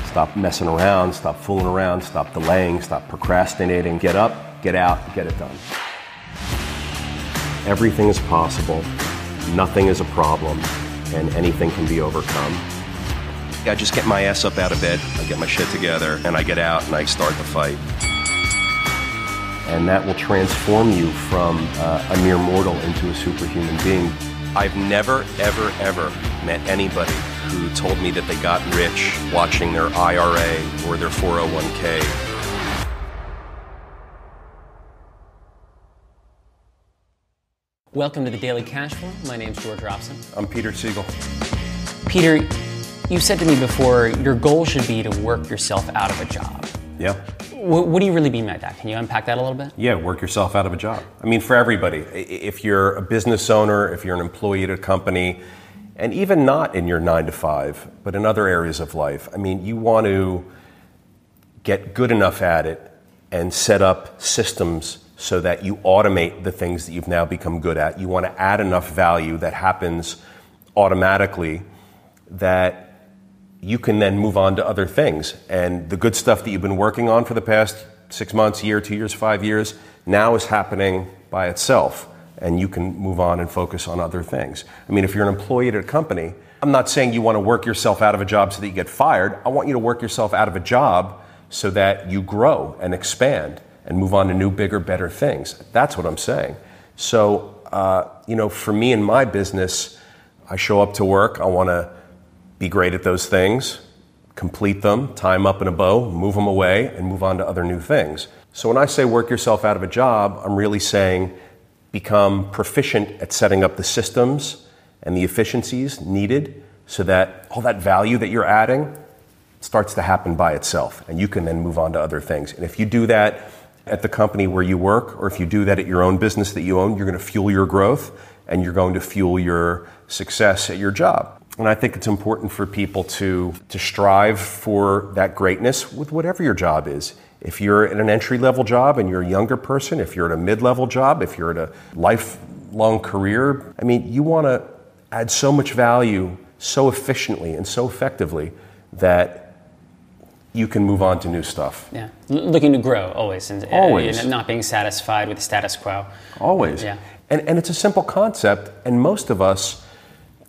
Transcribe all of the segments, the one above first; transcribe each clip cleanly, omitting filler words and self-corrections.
Stop messing around, stop fooling around, stop delaying, stop procrastinating. Get up, get out, get it done. Everything is possible, nothing is a problem, and anything can be overcome. I just get my ass up out of bed, I get my shit together, and I get out and I start the fight. And that will transform you from a mere mortal into a superhuman being. I've never, ever, ever met anybody who told me that they got rich watching their IRA or their 401k. Welcome to the Daily Cash Flow. My name's George Robson. I'm Peter Siegel. Peter, you said to me before, your goal should be to work yourself out of a job. Yeah. What do you really mean by that? Can you unpack that a little bit? Yeah, work yourself out of a job. I mean, for everybody. If you're a business owner, if you're an employee at a company, and even not in your 9 to 5, but in other areas of life, I mean, you want to get good enough at it and set up systems so that you automate the things that you've now become good at. You want to add enough value that happens automatically that you can then move on to other things. And the good stuff that you've been working on for the past 6 months, year, 2 years, 5 years, now is happening by itself. And you can move on and focus on other things. I mean, if you're an employee at a company, I'm not saying you want to work yourself out of a job so that you get fired. I want you to work yourself out of a job so that you grow and expand and move on to new, bigger, better things. That's what I'm saying. So, for me in my business, I show up to work. I want to be great at those things, complete them, tie them up in a bow, move them away, and move on to other new things. So when I say work yourself out of a job, I'm really saying become proficient at setting up the systems and the efficiencies needed so that all that value that you're adding starts to happen by itself, and you can then move on to other things. And if you do that at the company where you work, or if you do that at your own business that you own, you're going to fuel your growth and you're going to fuel your success at your job. And I think it's important for people to strive for that greatness with whatever your job is. If you're in an entry-level job and you're a younger person, if you're at a mid-level job, if you're at a lifelong career, I mean, you want to add so much value so efficiently and so effectively that you can move on to new stuff. Yeah, looking to grow always. And, always. Not being satisfied with the status quo. Always. Yeah. And it's a simple concept, and most of us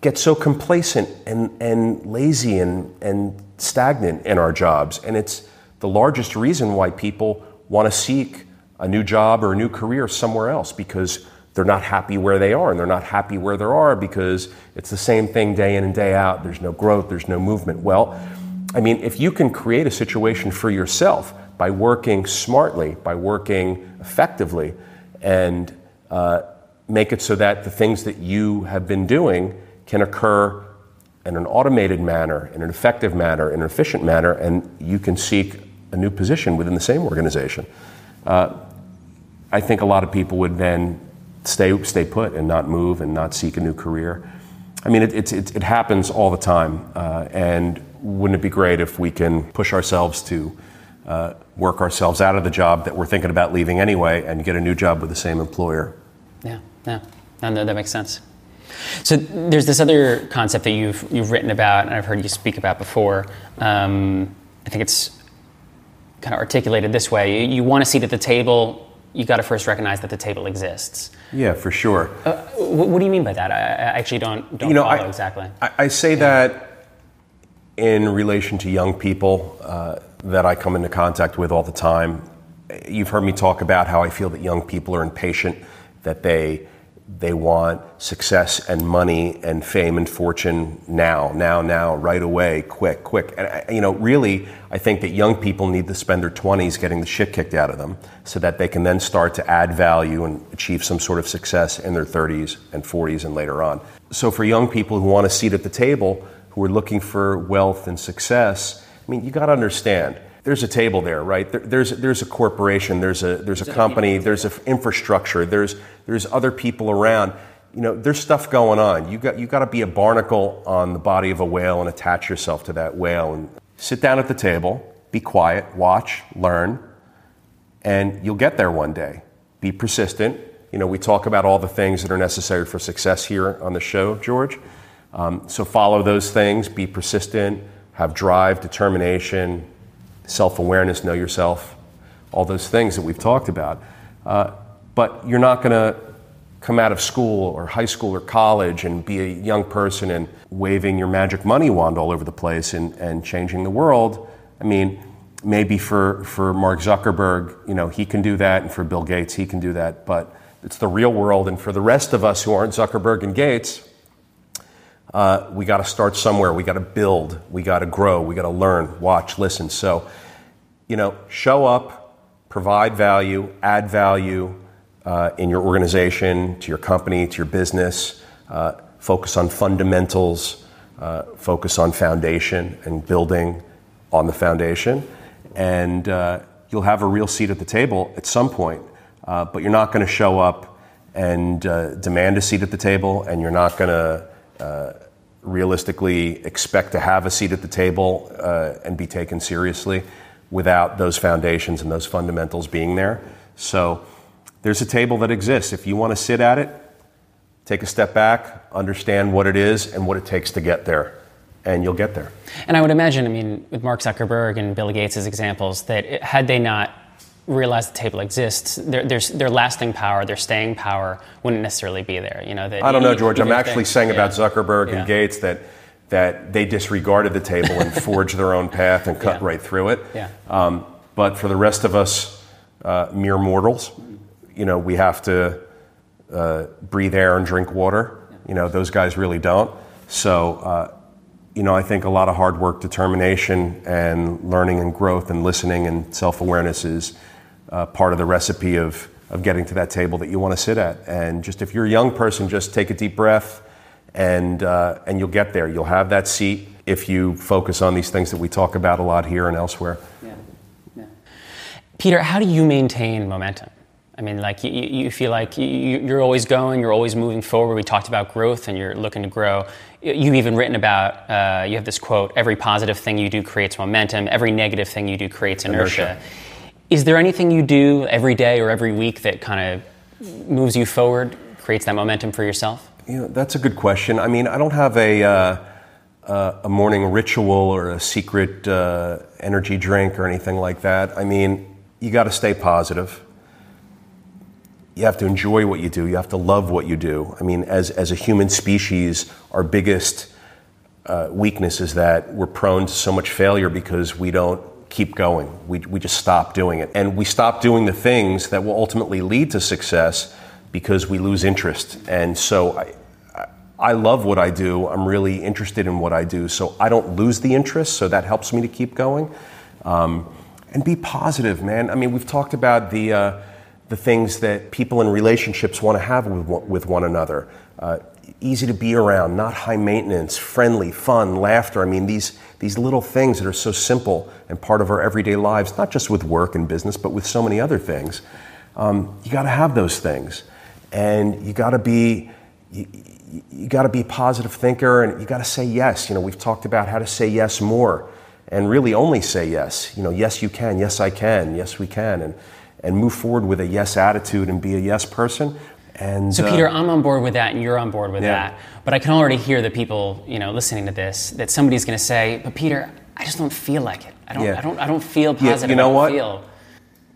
get so complacent and lazy and stagnant in our jobs. And it's the largest reason why people want to seek a new job or a new career somewhere else, because they're not happy where they are, and they're not happy where they are because it's the same thing day in and day out. There's no growth, there's no movement. Well, I mean, if you can create a situation for yourself by working smartly, by working effectively, and make it so that the things that you have been doing can occur in an automated manner, in an effective manner, in an efficient manner, and you can seek a new position within the same organization. I think a lot of people would then stay put and not move and not seek a new career. I mean, it happens all the time, and wouldn't it be great if we can push ourselves to work ourselves out of the job that we're thinking about leaving anyway and get a new job with the same employer? Yeah, that makes sense. So there's this other concept that you've written about, and I've heard you speak about before. I think it's kind of articulated this way: you want a seat at the table, you got to first recognize that the table exists. Yeah, for sure. What do you mean by that? I actually don't follow exactly. I say that in relation to young people that I come into contact with all the time. You've heard me talk about how I feel that young people are impatient, that they want success and money and fame and fortune now, right away, quick. And, really, I think that young people need to spend their 20s getting the shit kicked out of them so that they can then start to add value and achieve some sort of success in their 30s and 40s and later on. So for young people who want a seat at the table, who are looking for wealth and success, I mean, you got to understand, there's a table there, right? There's a corporation, there's a company, there's an infrastructure, there's other people around. There's stuff going on. You got to be a barnacle on the body of a whale and attach yourself to that whale and sit down at the table, be quiet, watch, learn, and you'll get there one day. Be persistent. We talk about all the things that are necessary for success here on the show, George. So follow those things, be persistent, have drive, determination, self-awareness, know yourself, all those things that we've talked about. But you're not going to come out of school or high school or college and be a young person and waving your magic money wand all over the place and changing the world. I mean, maybe for Mark Zuckerberg, he can do that, and for Bill Gates, he can do that. But it's the real world, and for the rest of us who aren't Zuckerberg and Gates, we got to start somewhere. We got to build. We got to grow. We got to learn, watch, listen. So, show up, provide value, add value in your organization, to your company, to your business. Focus on fundamentals. Focus on foundation and building on the foundation. And you'll have a real seat at the table at some point. But you're not going to show up and demand a seat at the table, and you're not going to realistically expect to have a seat at the table and be taken seriously without those foundations and those fundamentals being there. So there's a table that exists. If you want to sit at it, take a step back, understand what it is and what it takes to get there, and you'll get there. And I would imagine, with Mark Zuckerberg and Bill Gates as examples, that had they not realized the table exists, their lasting power, their staying power wouldn't necessarily be there. I don't know, George. I'm actually saying about Zuckerberg and Gates that they disregarded the table and forged their own path and cut right through it. Yeah. But for the rest of us, mere mortals, we have to breathe air and drink water. Those guys really don't. So, I think a lot of hard work, determination, and learning and growth and listening and self-awareness is part of the recipe of getting to that table that you want to sit at. And just if you're a young person, just take a deep breath and you'll get there. You'll have that seat if you focus on these things that we talk about a lot here and elsewhere. Yeah. Peter, how do you maintain momentum? You feel like you're always going, you're always moving forward. We talked about growth and you're looking to grow. You've even written about, you have this quote, every positive thing you do creates momentum, every negative thing you do creates inertia. Is there anything you do every day or every week that kind of moves you forward, creates that momentum for yourself? That's a good question. I don't have a morning ritual or a secret energy drink or anything like that. You got to stay positive. You have to enjoy what you do. You have to love what you do. As a human species, our biggest weakness is that we're prone to so much failure because we don't keep going. We just stop doing it. And we stop doing the things that will ultimately lead to success because we lose interest. And so I love what I do. I'm really interested in what I do. So I don't lose the interest. So that helps me to keep going. And be positive, man. We've talked about the things that people in relationships want to have with one another. Easy to be around, not high maintenance, friendly, fun, laughter. These little things that are so simple and part of our everyday lives, not just with work and business, but with so many other things. You got to have those things, and you got to be a positive thinker, and you got to say yes. We've talked about how to say yes more, and really only say yes. Yes you can, yes I can, yes we can, and move forward with a yes attitude and be a yes person. And so Peter, I'm on board with that and you're on board with that. But I can already hear the people, listening to this, that somebody's going to say, but Peter, I just don't feel like it. I don't feel positive. You know what?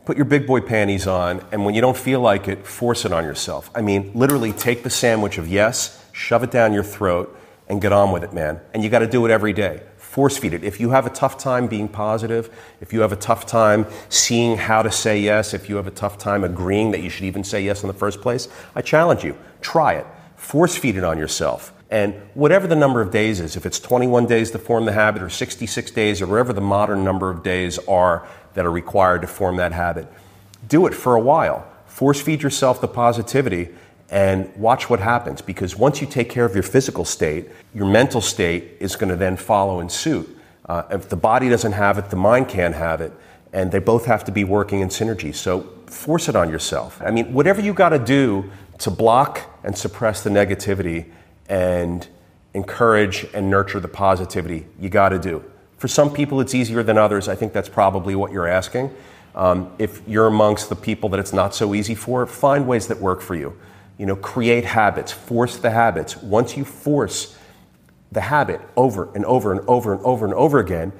Put your big boy panties on, and when you don't feel like it, force it on yourself. Literally take the sandwich of yes, shove it down your throat, and get on with it, man. And you got to do it every day. Force feed it. If you have a tough time being positive, if you have a tough time seeing how to say yes, if you have a tough time agreeing that you should even say yes in the first place, I challenge you. Try it. Force feed it on yourself. And whatever the number of days is, if it's 21 days to form the habit or 66 days or whatever the modern number of days are that are required to form that habit, do it for a while. Force feed yourself the positivity and watch what happens, because once you take care of your physical state, your mental state is going to then follow in suit. If the body doesn't have it, the mind can't have it, and they both have to be working in synergy. So force it on yourself. Whatever you got to do to block and suppress the negativity and encourage and nurture the positivity, you got to do. For some people, it's easier than others. I think that's probably what you're asking. If you're amongst the people that it's not so easy for, find ways that work for you. Create habits, force the habits. Once you force the habit over and over and over and over and over again,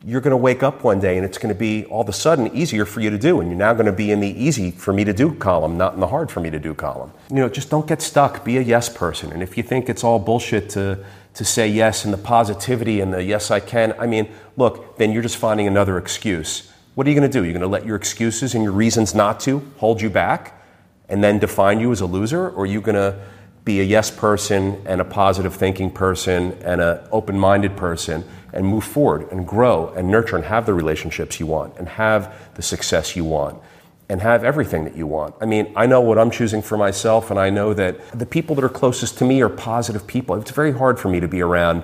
you're going to wake up one day and it's going to be all of a sudden easier for you to do. And you're now going to be in the easy for me to do column, not in the hard for me to do column. Just don't get stuck. Be a yes person. And if you think it's all bullshit to say yes and the positivity and the yes I can, look, then you're just finding another excuse. What are you going to do? You're going to let your excuses and your reasons not to hold you back and then define you as a loser? Or are you going to be a yes person and a positive thinking person and an open-minded person and move forward and grow and nurture and have the relationships you want and have the success you want and have everything that you want? I know what I'm choosing for myself, and I know that the people that are closest to me are positive people. It's very hard for me to be around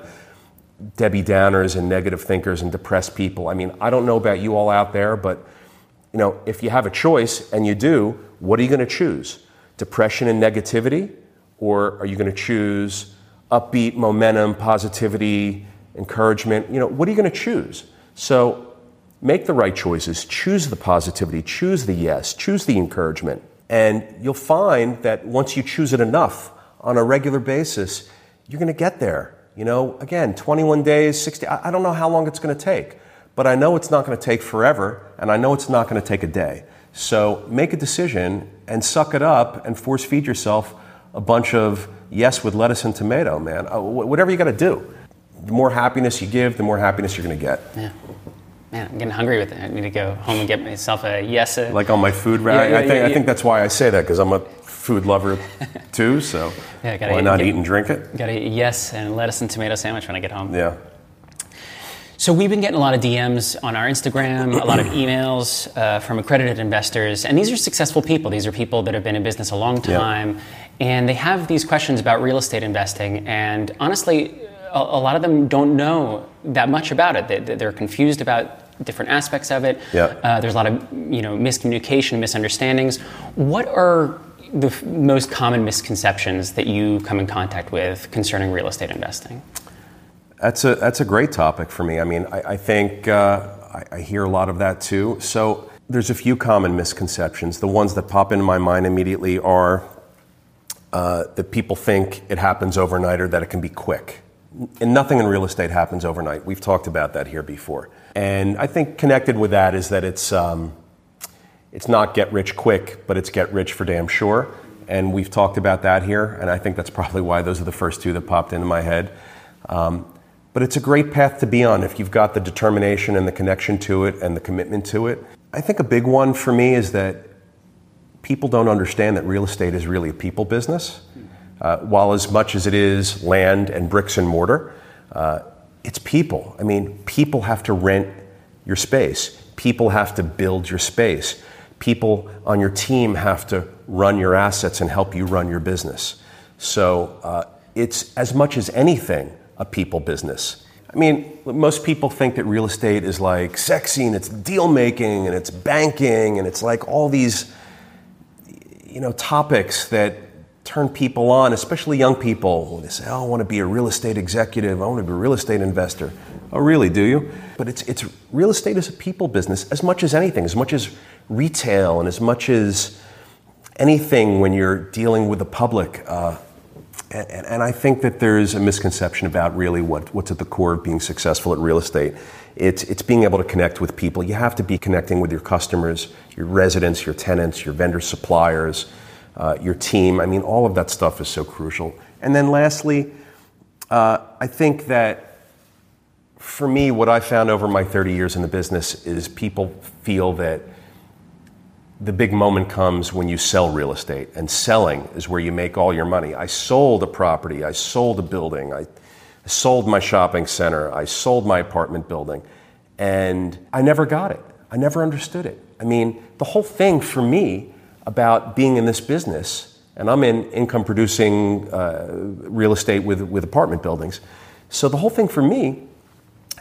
Debbie Downers and negative thinkers and depressed people. I don't know about you all out there, but if you have a choice and you do, what are you going to choose? Depression and negativity? Or are you going to choose upbeat, momentum, positivity, encouragement? What are you going to choose? So make the right choices. Choose the positivity. Choose the yes. Choose the encouragement. And you'll find that once you choose it enough on a regular basis, you're going to get there. Again, 21 days, 60, I don't know how long it's going to take, but I know it's not going to take forever, and I know it's not going to take a day. So make a decision and suck it up and force feed yourself a bunch of yes with lettuce and tomato, man. Whatever you got to do. The more happiness you give, the more happiness you're going to get. Yeah. Man, I'm getting hungry with it. I need to go home and get myself a yes. Like on my food rack? I think that's why I say that, because I'm a food lover too, so why not eat and drink it? Got a yes and lettuce and tomato sandwich when I get home. Yeah. So we've been getting a lot of DMs on our Instagram, a lot of emails from accredited investors, and these are successful people. These are people that have been in business a long time, and they have these questions about real estate investing, and honestly, a lot of them don't know that much about it. They're confused about different aspects of it. There's a lot of miscommunication, misunderstandings. What are the most common misconceptions that you come in contact with concerning real estate investing? That's a great topic for me. I think I hear a lot of that too. So there's a few common misconceptions. The ones that pop into my mind immediately are that people think it happens overnight or that it can be quick. And nothing in real estate happens overnight. We've talked about that here before. And I think connected with that is that it's not get rich quick, but it's get rich for damn sure. And we've talked about that here, and I think that's probably why those are the first two that popped into my head. But it's a great path to be on if you've got the determination and the connection to it and the commitment to it. I think a big one for me is that people don't understand that real estate is really a people business. While as much as it is land and bricks and mortar, it's people. People have to rent your space. People have to build your space. People on your team have to run your assets and help you run your business. So it's as much as anything a people business. Most people think that real estate is like sexy and it's deal making and it's banking and it's like all these topics that turn people on, especially young people. They say, I want to be a real estate executive. I want to be a real estate investor. Oh, really, do you? But it's real estate is a people business as much as anything, as much as retail and as much as anything when you're dealing with the public. And I think that there's a misconception about really what's at the core of being successful at real estate. It's being able to connect with people. You have to be connecting with your customers, your residents, your tenants, your vendors, suppliers, your team. All of that stuff is so crucial. And then lastly, I think that for me, what I found over my 30 years in the business is people feel that the big moment comes when you sell real estate, and selling is where you make all your money. I sold a property, I sold a building, I sold my shopping center, I sold my apartment building, and I never got it. I never understood it. The whole thing for me about being in this business, and I'm in income producing real estate with apartment buildings, so the whole thing for me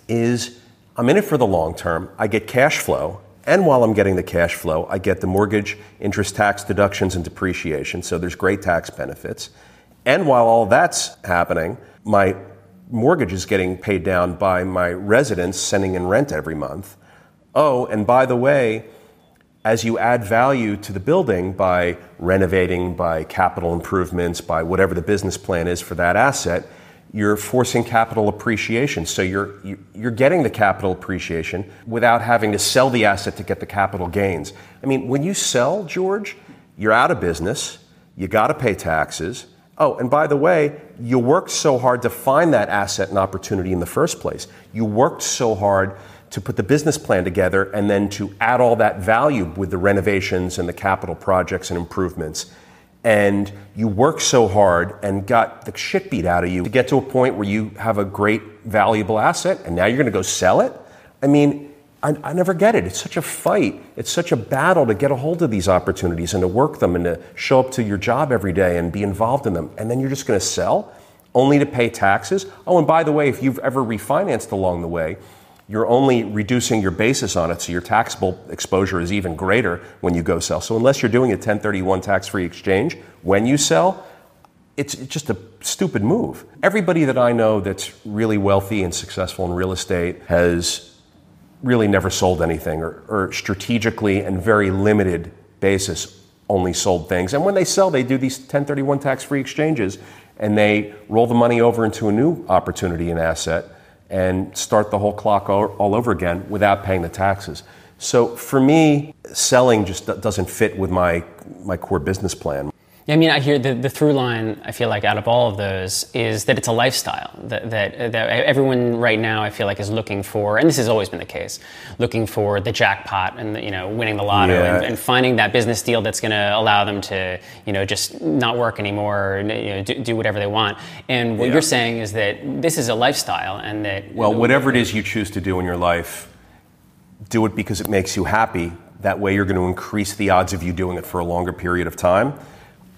is I'm in it for the long term, I get cash flow, and while I'm getting the cash flow, I get the mortgage, interest, tax deductions, and depreciation, so there's great tax benefits. And while all that's happening, my mortgage is getting paid down by my residents sending in rent every month. Oh, and by the way, as you add value to the building by renovating, by capital improvements, by whatever the business plan is for that asset, you're forcing capital appreciation. So you're getting the capital appreciation without having to sell the asset to get the capital gains. I mean, when you sell, George, you're out of business, you got to pay taxes. Oh, and by the way, you worked so hard to find that asset and opportunity in the first place. You worked so hard to put the business plan together and then to add all that value with the renovations and the capital projects and improvements. And you worked so hard and got the shit beat out of you to get to a point where you have a great, valuable asset, and now you're going to go sell it? I mean, I never get it. It's such a fight. It's such a battle to get a hold of these opportunities and to work them and to show up to your job every day and be involved in them. And then you're just going to sell only to pay taxes? Oh, and by the way, if you've ever refinanced along the way, you're only reducing your basis on it, so your taxable exposure is even greater when you go sell. So unless you're doing a 1031 tax-free exchange when you sell, it's just a stupid move. Everybody that I know that's really wealthy and successful in real estate has really never sold anything, or strategically and very limited basis only sold things. And when they sell, they do these 1031 tax-free exchanges, and they roll the money over into a new opportunity and asset and start the whole clock all over again without paying the taxes. So for me, selling just doesn't fit with my core business plan. I mean, I hear the through line, I feel like, out of all of those is that it's a lifestyle that everyone right now, I feel like, is looking for, and this has always been the case, looking for the jackpot and winning the lotto, and finding that business deal that's going to allow them to just not work anymore, or do whatever they want. And what you're saying is that this is a lifestyle, and that whatever it is you choose to do in your life, do it because it makes you happy. That way, you're going to increase the odds of you doing it for a longer period of time.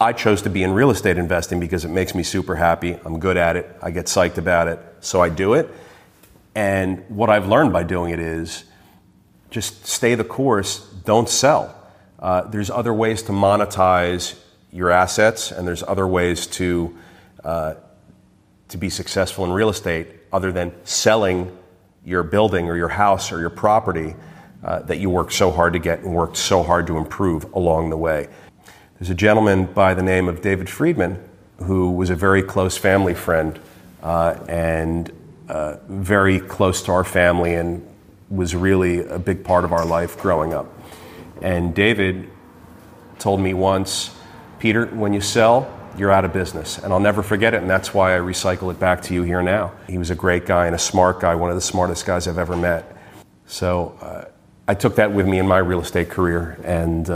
I chose to be in real estate investing because it makes me super happy. I'm good at it. I get psyched about it, so I do it. And what I've learned by doing it is just stay the course, don't sell. There's other ways to monetize your assets, and there's other ways to be successful in real estate other than selling your building or your house or your property that you worked so hard to get and worked so hard to improve along the way. There's a gentleman by the name of David Friedman who was a very close family friend and very close to our family and was really a big part of our life growing up. And David told me once, Peter, when you sell, you're out of business. And I'll never forget it, and that's why I recycle it back to you here now. He was a great guy and a smart guy, one of the smartest guys I've ever met. So I took that with me in my real estate career, and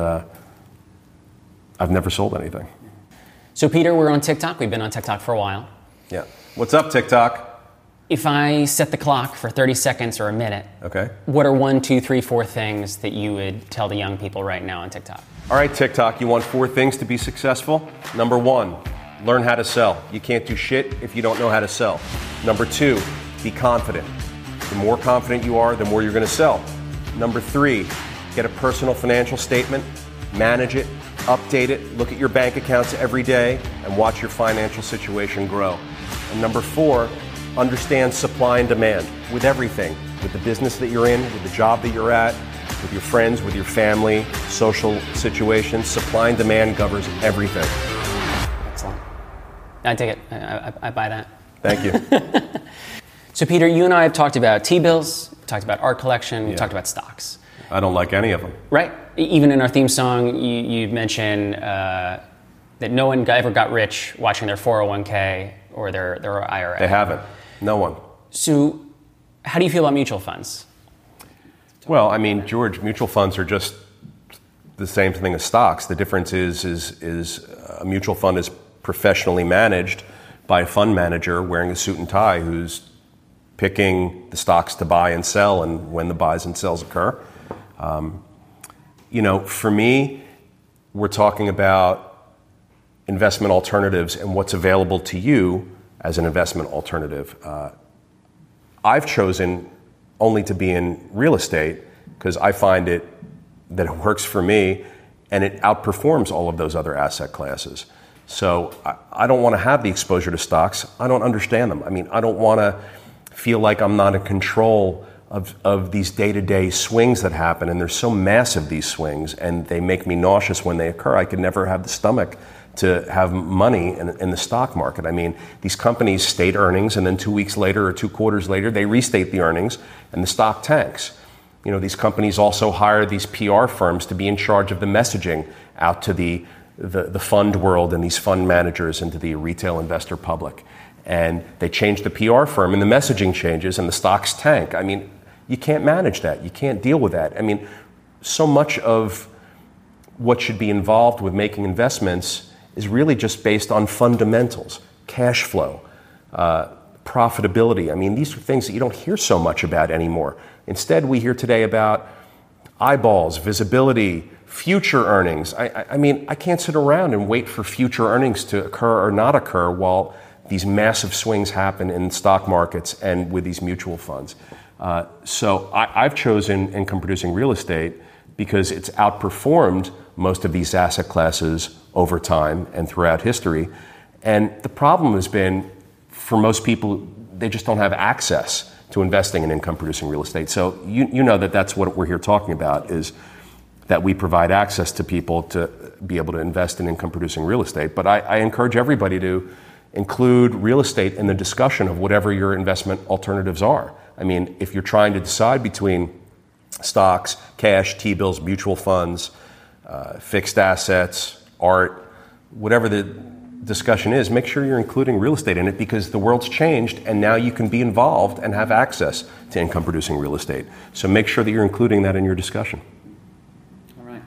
I've never sold anything. So Peter, we're on TikTok. We've been on TikTok for a while. Yeah. What's up, TikTok? If I set the clock for 30 seconds or a minute, okay, what are 1, 2, 3, 4 things that you would tell the young people right now on TikTok? All right, TikTok, you want 4 things to be successful? Number 1, learn how to sell. You can't do shit if you don't know how to sell. Number 2, be confident. The more confident you are, the more you're going to sell. Number 3, get a personal financial statement, manage it, update it, look at your bank accounts every day, and watch your financial situation grow. And number 4, understand supply and demand with everything, with the business that you're in, with the job that you're at, with your friends, with your family, social situations. Supply and demand governs everything. Excellent. I take it. I buy that. Thank you. So Peter, you and I have talked about T-bills, talked about art collection, we talked about stocks. I don't like any of them. Right. Even in our theme song, you mentioned that no one ever got rich watching their 401k or their IRA. They haven't. No one. So how do you feel about mutual funds? Well, I mean, George, mutual funds are just the same thing as stocks. The difference is a mutual fund is professionally managed by a fund manager wearing a suit and tie who's picking the stocks to buy and sell and when the buys and sells occur. For me, we're talking about investment alternatives and what's available to you as an investment alternative. I've chosen only to be in real estate because I find that it works for me and it outperforms all of those other asset classes. So I don't want to have the exposure to stocks. I don't understand them. I mean, I don't want to feel like I'm not in control of these day-to-day swings that happen, and they're so massive, these swings, and they make me nauseous when they occur. I could never have the stomach to have money in the stock market. I mean, these companies state earnings, and then 2 weeks later or 2 quarters later, they restate the earnings, and the stock tanks. You know, these companies also hire these PR firms to be in charge of the messaging out to the fund world and these fund managers and to the retail investor public. And they change the PR firm, and the messaging changes, and the stocks tank. I mean, you can't manage that. You can't deal with that. I mean, so much of what should be involved with making investments is really just based on fundamentals, cash flow, profitability. I mean, these are things that you don't hear so much about anymore. Instead, we hear today about eyeballs, visibility, future earnings. I mean, I can't sit around and wait for future earnings to occur or not occur while these massive swings happen in stock markets and with these mutual funds. So I've chosen income-producing real estate because it's outperformed most of these asset classes over time and throughout history. And the problem has been, for most people, they just don't have access to investing in income-producing real estate. So you know that's what we're here talking about, is that we provide access to people to be able to invest in income-producing real estate. But I encourage everybody to include real estate in the discussion of whatever your investment alternatives are. I mean, if you're trying to decide between stocks, cash, T-bills, mutual funds, fixed assets, art, whatever the discussion is, make sure you're including real estate in it, because the world's changed and now you can be involved and have access to income-producing real estate. So make sure that you're including that in your discussion. All right.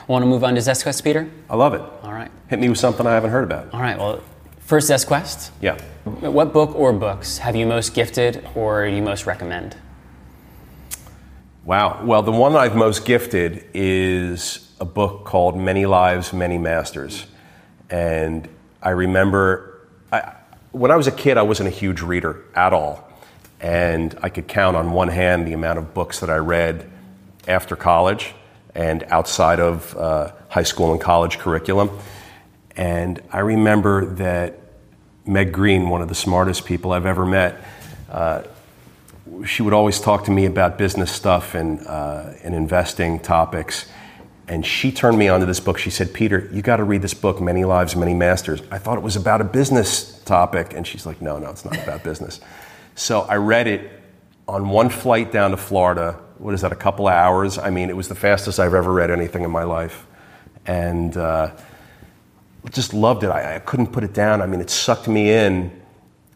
Want to move on to Zest Quest, Peter? I love it. All right. Hit me with something I haven't heard about. All right. Well, first Zest Quest. Yeah. What book or books have you most gifted or you most recommend? Wow. Well, the one I've most gifted is a book called Many Lives, Many Masters. And I remember, when I was a kid, I wasn't a huge reader at all. And I could count on one hand the amount of books that I read after college and outside of high school and college curriculum. And I remember that Meg Green, one of the smartest people I've ever met, she would always talk to me about business stuff and investing topics. And she turned me on to this book. She said, "Peter, you got to read this book, Many Lives, Many Masters." I thought it was about a business topic. And she's like, no, it's not about business. So I read it on one flight down to Florida. What is that, a couple of hours? I mean, it was the fastest I've ever read anything in my life. And just loved it. I couldn't put it down. I mean, it sucked me in.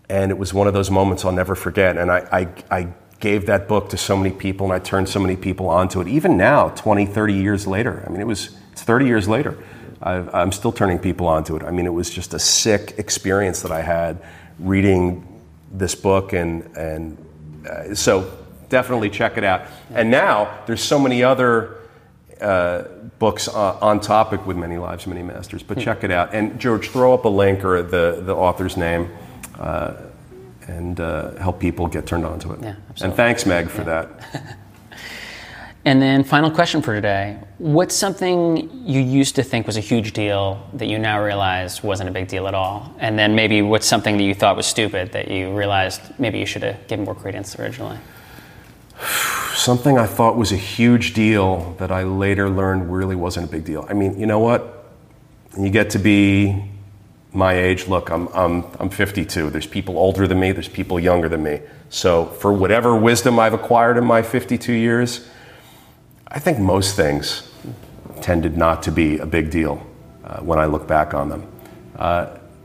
And it was one of those moments I'll never forget. And I gave that book to so many people, and I turned so many people onto it. Even now, 20, 30 years later. I mean, it's 30 years later. I'm still turning people onto it. I mean, it was just a sick experience that I had reading this book. And so definitely check it out. And now there's so many other books on topic with Many Lives, Many Masters. But check it out. And George, throw up a link or the author's name. And help people get turned on to it. Yeah, absolutely. And thanks, Meg, for that. And then final question for today. What's something you used to think was a huge deal that you now realize wasn't a big deal at all? And then maybe what's something that you thought was stupid that you realized maybe you should have given more credence originally? Something I thought was a huge deal that I later learned really wasn't a big deal. I mean, you know what? When you get to be my age, look, I'm 52. There's people older than me. There's people younger than me. So for whatever wisdom I've acquired in my 52 years, I think most things tended not to be a big deal when I look back on them.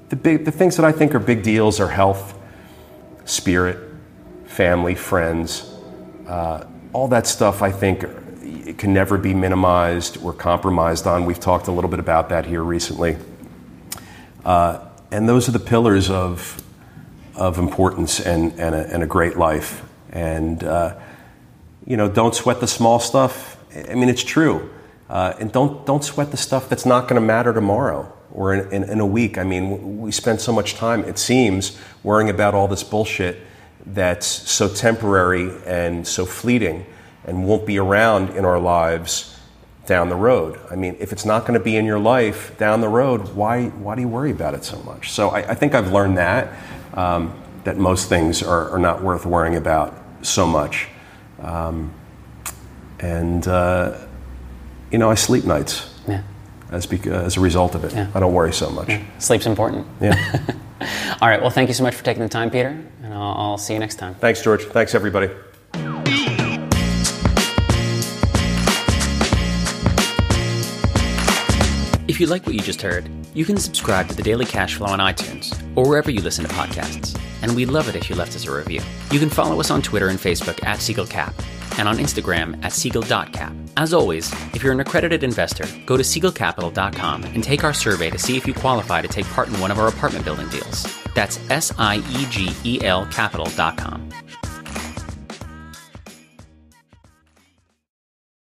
The things that I think are big deals are health, spirit, family, friends. All that stuff I think it can never be minimized or compromised on. We've talked a little bit about that here recently. And those are the pillars of importance and a great life. And, don't sweat the small stuff. I mean, it's true. And don't sweat the stuff that's not going to matter tomorrow or in a week. I mean, we spend so much time, it seems, worrying about all this bullshit that's so temporary and so fleeting and won't be around in our lives down the road. I mean, if it's not going to be in your life down the road, why do you worry about it so much? So I think I've learned that most things are not worth worrying about so much. I sleep nights. Yeah. as a result of it. Yeah. I don't worry so much. Yeah. Sleep's important. Yeah. All right. Well, thank you so much for taking the time, Peter, and I'll see you next time. Thanks, George. Thanks, everybody. If you like what you just heard, you can subscribe to The Daily Cash Flow on iTunes or wherever you listen to podcasts. And we'd love it if you left us a review. You can follow us on Twitter and Facebook at SiegelCap and on Instagram at Siegel.cap. As always, if you're an accredited investor, go to SiegelCapital.com and take our survey to see if you qualify to take part in one of our apartment building deals. That's SIEGEL Capital.com.